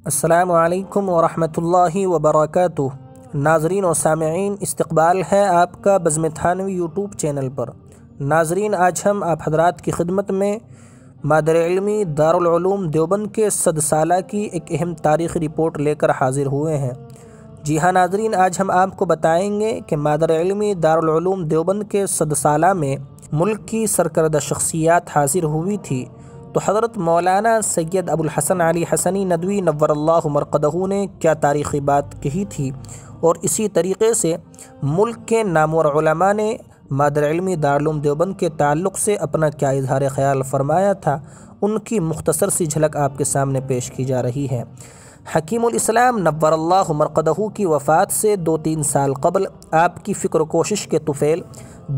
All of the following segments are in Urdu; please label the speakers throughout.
Speaker 1: السلام علیکم ورحمۃ اللہ وبرکاتہ۔ ناظرین و سامعین، استقبال ہے آپ کا بزم تھانوی یوٹیوب چینل پر۔ ناظرین، آج ہم آپ حضرات کی خدمت میں مادر علمی دارالعلوم دیوبند کے 100 سالہ کی ایک اہم تاریخی رپورٹ لے کر حاضر ہوئے ہیں۔ جی ہاں ناظرین، آج ہم آپ کو بتائیں گے کہ مادر علمی دارالعلوم دیوبند کے 100 سالہ میں ملک کی سرکردہ شخصیات حاضر ہوئی تھی، تو حضرت مولانا سید ابو الحسن علی حسنی ندوی نور اللہ مرقدہ نے کیا تاریخی بات کہی تھی، اور اسی طریقے سے ملک کے نامور علماء نے مادر علمی دارالعلوم دیوبند کے تعلق سے اپنا کیا اظہار خیال فرمایا تھا، ان کی مختصر سی جھلک آپ کے سامنے پیش کی جا رہی ہے۔ حکیم الاسلام نور اللہ مرقدہ کی وفات سے 2-3 سال قبل آپ کی فکر و کوشش کے طفیل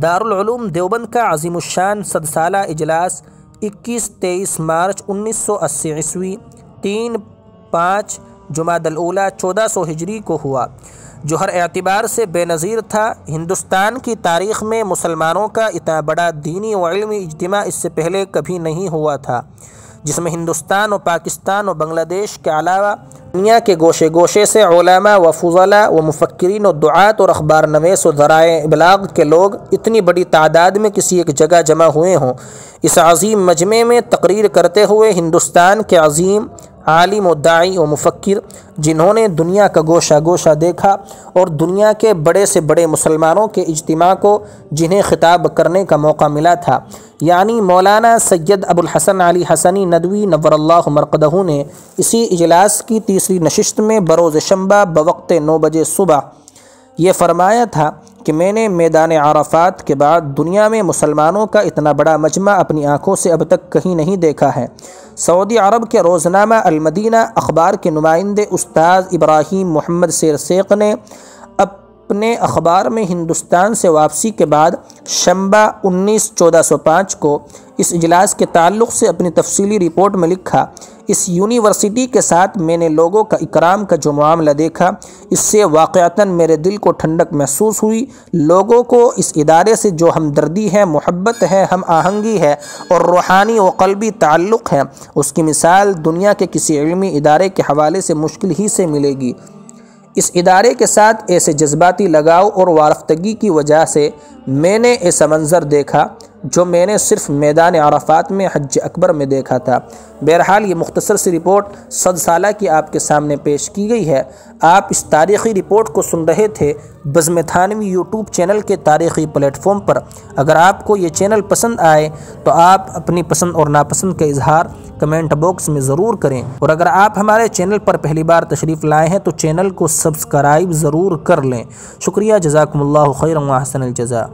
Speaker 1: دارالعلوم دیوبند کا عظیم الشان 100 سالہ اجلاس 21-23 مارچ 1980 عیسوی 3-5 جمادی الاولیٰ 1400 ہجری کو ہوا، جو ہر اعتبار سے بے نظیر تھا۔ ہندوستان کی تاریخ میں مسلمانوں کا اتنا بڑا دینی و علمی اجتماع اس سے پہلے کبھی نہیں ہوا تھا، جس میں ہندوستان و پاکستان و بنگلہ دیش کے علاوہ دنیا کے گوشے گوشے سے علماء و فضلاء و مفکرین و دعات اور اخبار نویس و ذرائع ابلاغ کے لوگ اتنی بڑی تعداد میں کسی ایک جگہ جمع ہوئے ہوں۔ اس عظیم مجمع میں تقریر کرتے ہوئے ہندوستان کے عظیم عالم و داعی و مفکر، جنہوں نے دنیا کا گوشہ گوشہ دیکھا اور دنیا کے بڑے سے بڑے مسلمانوں کے اجتماع کو جنہیں خطاب کرنے کا موقع ملا تھا، یعنی مولانا سید ابو الحسن علی حسنی ندوی نور اللہ مرقدہ نے اسی اجلاس کی تیسری نشست میں بروز شنبہ بوقت 9 بجے صبح یہ فرمایا تھا کہ میں نے میدان عرفات کے بعد دنیا میں مسلمانوں کا اتنا بڑا مجمع اپنی آنکھوں سے اب تک کہیں نہیں دیکھا ہے۔ سعودی عرب کے روزنامہ المدینہ اخبار کے نمائندے استاذ ابراہیم محمد سیرسیق نے اپنے اخبار میں ہندوستان سے واپسی کے بعد شنبہ 19/1405 کو اس اجلاس کے تعلق سے اپنی تفصیلی رپورٹ میں لکھا، اس یونیورسٹی کے ساتھ میں نے لوگوں کا اکرام کا جو معاملہ دیکھا، اس سے واقعتاً میرے دل کو ٹھنڈک محسوس ہوئی۔ لوگوں کو اس ادارے سے جو ہمدردی ہے، محبت ہے، ہم آہنگی ہے اور روحانی و قلبی تعلق ہے، اس کی مثال دنیا کے کسی علمی ادارے کے حوالے سے مشکل ہی سے ملے گی۔ اس ادارے کے ساتھ ایسے جذباتی لگاؤ اور وارفتگی کی وجہ سے میں نے ایسا منظر دیکھا جو میں نے صرف میدان عرفات میں حج اکبر میں دیکھا تھا۔ بہرحال یہ مختصر سی رپورٹ 100 سالہ کی آپ کے سامنے پیش کی گئی ہے۔ آپ اس تاریخی رپورٹ کو سن رہے تھے بزم تھانوی یوٹیوب چینل کے تاریخی پلیٹ فارم پر۔ اگر آپ کو یہ چینل پسند آئے تو آپ اپنی پسند اور ناپسند کا اظہار کمنٹ باکس میں ضرور کریں، اور اگر آپ ہمارے چینل پر پہلی بار تشریف لائے ہیں تو چینل کو سبسکرائب ضرور کر لیں۔ شکریہ، جزاکم اللہ خیرا و احسن الجزاء۔